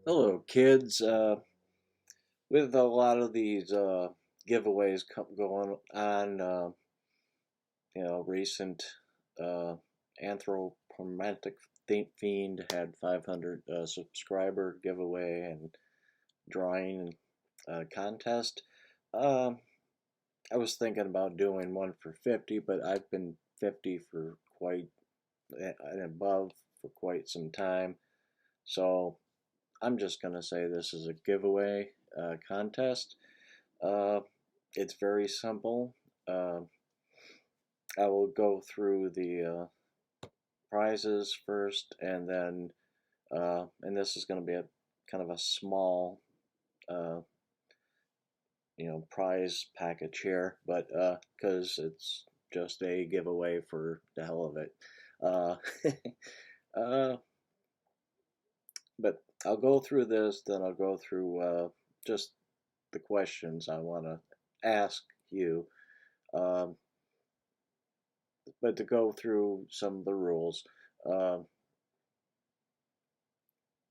Hello, kids. With a lot of these giveaways going on, recent uh, anthropomorphic fiend had 500 subscriber giveaway and drawing contest. Um I was thinking about doing one for 50, but I've been 50 for quite and above for quite some time, so I'm just gonna say this is a giveaway contest. Uh, it's very simple. Uh, I will go through the prizes first, and then and this is going to be a kind of a small, uh, prize package here, but because it's just a giveaway for the hell of it. Uh, uh, but I'll go through this, then I'll go through just the questions I want to ask you. Um, but to go through some of the rules, uh,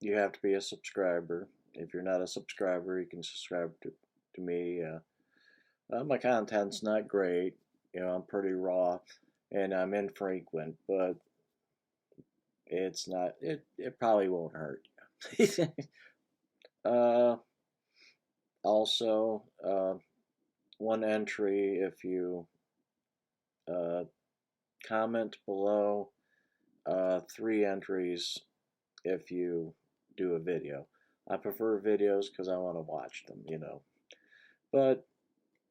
you have to be a subscriber. If you're not a subscriber, you can subscribe to me. My content's not great. I'm pretty raw and I'm infrequent, but it's not, it probably won't hurt you. uh, also, one entry if you uh, comment below, three entries if you do a video. I prefer videos because I want to watch them. But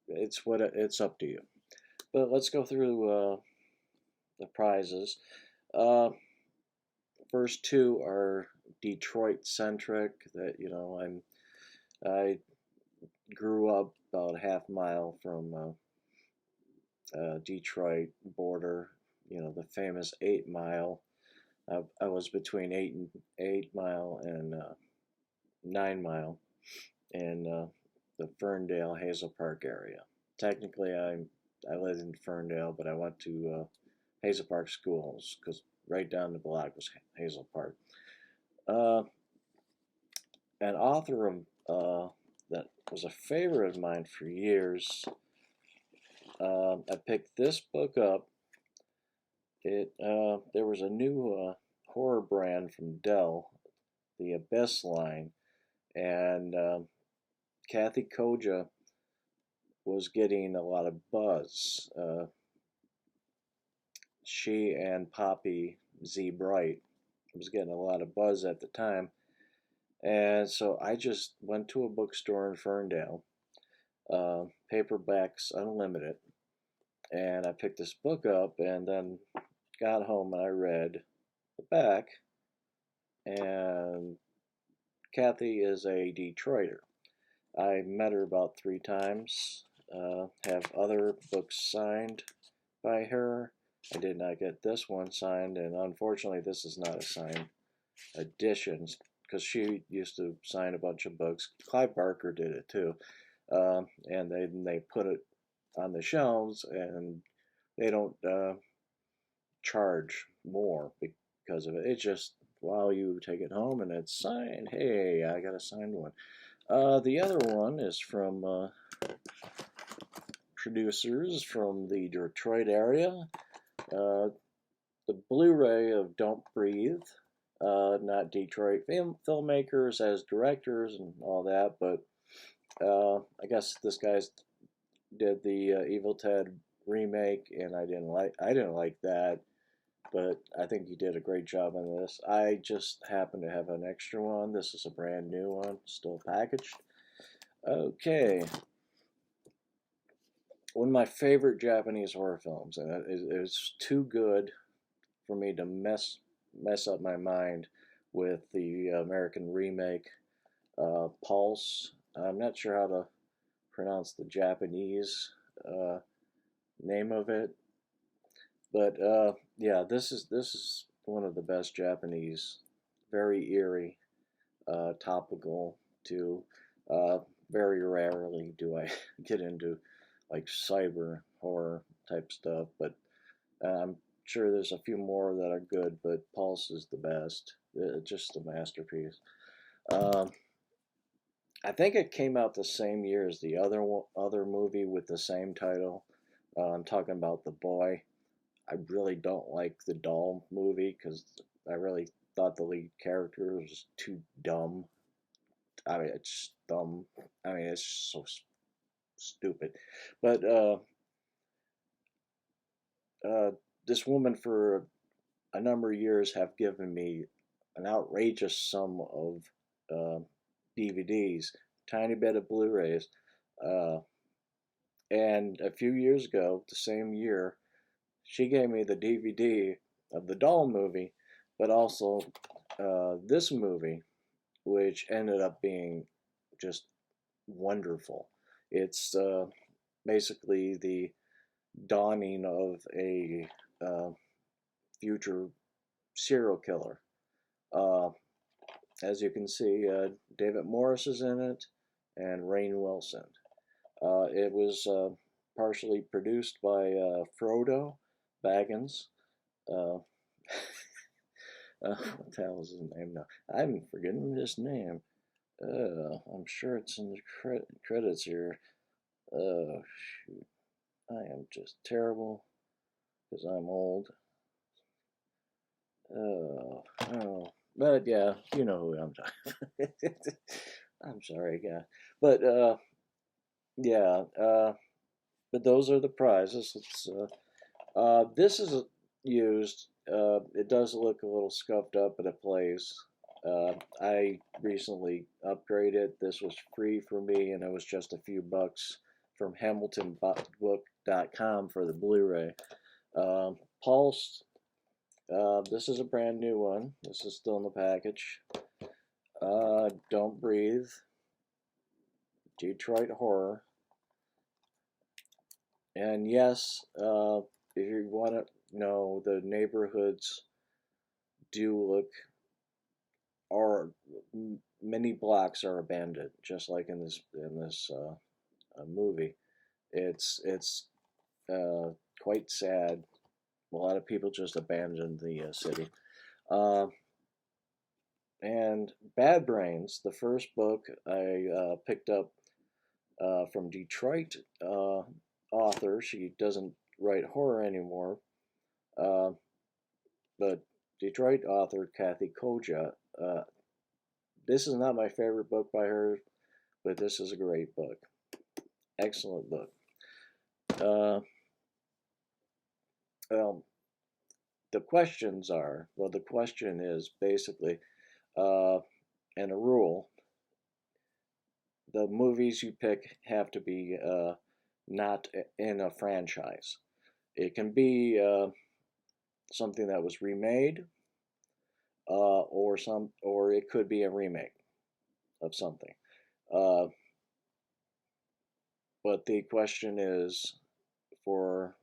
it's up to you. But let's go through the prizes. Uh, First two are Detroit centric. I grew up about a half mile from Detroit border. The famous 8 Mile. I was between 8 Mile and 9 Mile in the Ferndale Hazel Park area. Technically, I lived in Ferndale, but I went to Hazel Park schools because right down the block was Hazel Park. Uh, an author of that was a favorite of mine for years. I picked this book up. There was a new horror brand from Dell, the Abyss line, and Kathy Koja was getting a lot of buzz. She and Poppy Z. Bright was getting a lot of buzz at the time. And so I just went to a bookstore in Ferndale, Paperbacks Unlimited, and I picked this book up and then got home and I read the back. And Kathy is a Detroiter. I met her about 3 times, have other books signed by her. I did not get this one signed, and unfortunately, this is not a signed edition because she used to sign a bunch of books. Clive Barker did it too, and they put it on the shelves, and they don't charge more because of it. It's just while you take it home and it's signed. Hey, I got a signed one. The other one is from producers from the Detroit area. Uh, the Blu-ray of Don't Breathe, not Detroit filmmakers as directors and all that, but I guess this guy's did the Evil Ted remake, and I didn't like that, but I think he did a great job on this. I just happen to have an extra one. This is a brand new one, still packaged. Okay, one of my favorite Japanese horror films, and it was too good for me to mess up my mind with the American remake, Pulse. I'm not sure how to pronounce the Japanese uh, name of it, but yeah, this is one of the best Japanese, very eerie, topical too. Very rarely do I get into like cyber horror type stuff, but I'm sure there's a few more that are good, but Pulse is the best. Just a masterpiece. Um, I think it came out the same year as the other movie with the same title. I'm talking about The Boy. I really don't like the doll movie because I really thought the lead character was too dumb. I mean, it's dumb. I mean, it's so stupid. But uh, this woman for a number of years have given me an outrageous sum of uh, DVDs, tiny bit of Blu-rays, uh, and a few years ago, the same year, she gave me the DVD of the doll movie, but also this movie, which ended up being just wonderful. It's basically the dawning of a uh, future serial killer. Uh, as you can see, David Morris is in it and Rainn Wilson. It was partially produced by Frodo Baggins. Uh, what the hell is his name now? I'm forgetting his name. I'm sure it's in the credits here. Shoot. I am just terrible because I'm old. Oh. But yeah, you know who I'm talking. I'm sorry, yeah. But yeah. But those are the prizes. This is used. It does look a little scuffed up, but it plays. I recently upgraded. This was free for me, and it was just a few bucks from HamiltonBook.com for the Blu-ray. Pulse. This is a brand new one. This is still in the package. Don't Breathe. Detroit Horror. And yes, if you want to know, the neighborhoods do look, or many blocks are abandoned, just like in this movie. It's uh, quite sad. A lot of people just abandoned the city. Uh, and Bad Brains, the first book I picked up from Detroit author. She doesn't write horror anymore, uh, but Detroit author Kathy Koja. This is not my favorite book by her, but this is a great book. Excellent book. Uh, well, the questions are, well, the question is basically, and a rule, the movies you pick have to be not in a franchise. It can be something that was remade, or it could be a remake of something. Uh, but the question is, for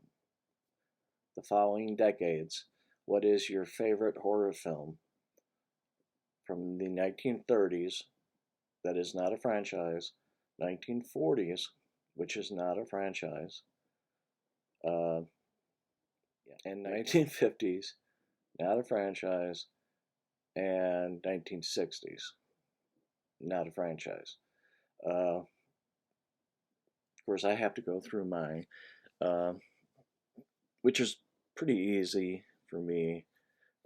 the following decades, what is your favorite horror film from the 1930s that is not a franchise, 1940s, which is not a franchise, uh, and 1950s, not a franchise, and 1960s, not a franchise. Of course, I have to go through mine, uh, which is pretty easy for me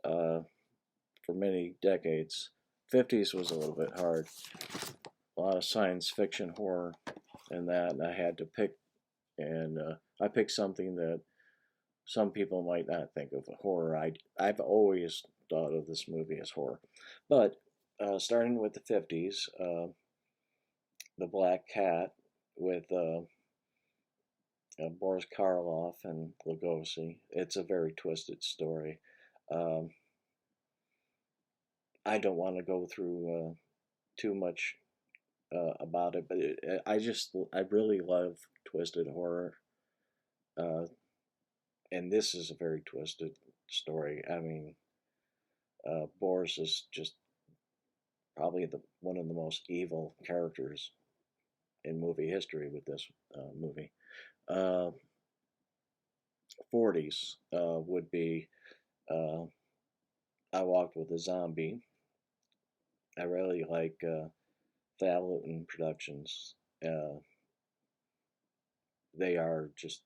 for many decades. 50s was a little bit hard. A lot of science fiction horror and that, and I had to pick, and I picked something that some people might not think of horror. I've always thought of this movie as horror. But starting with the 50s, The Black Cat with Boris Karloff and Lugosi. It's a very twisted story. Um, I don't want to go through too much about it, but I really love twisted horror, uh, and this is a very twisted story. I mean, Boris is just probably one of the most evil characters in movie history with this movie. Uh, 40s would be uh, I Walked with a Zombie. I really like Falutin Productions. Uh, they are just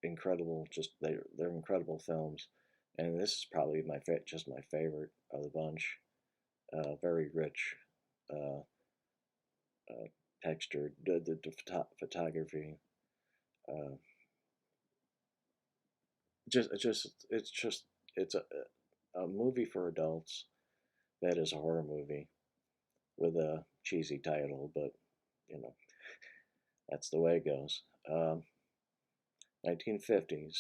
incredible. Just they're incredible films, and this is probably just my favorite of the bunch. Very rich, uh, uh, textured. The photography, uh, it's a movie for adults that is a horror movie with a cheesy title, but you know that's the way it goes. 1950s.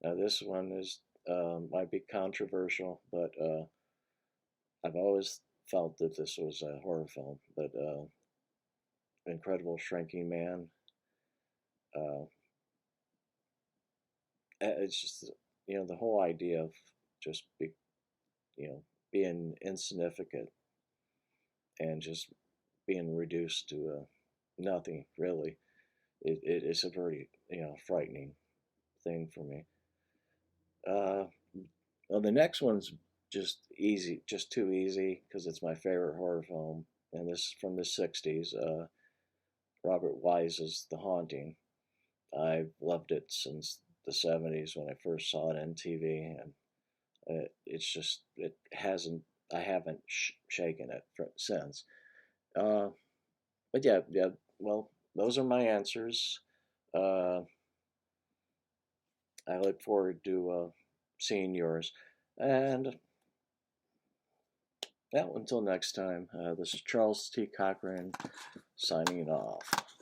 Now this one is might be controversial, but I've always felt that this was a horror film. But Incredible Shrinking Man. Uh, it's just the whole idea of just you know being insignificant and just being reduced to nothing really. It's a very frightening thing for me. Uh, well, the next one's just easy, just too easy because it's my favorite horror film, and this from the '60s. Robert Wise's The Haunting. I've loved it since the '70s when I first saw it on TV, and it's just it hasn't I haven't shaken it since. Uh, but yeah. Well, those are my answers. Uh, I look forward to seeing yours. And yeah, until next time, this is Charles T. Cochran signing off.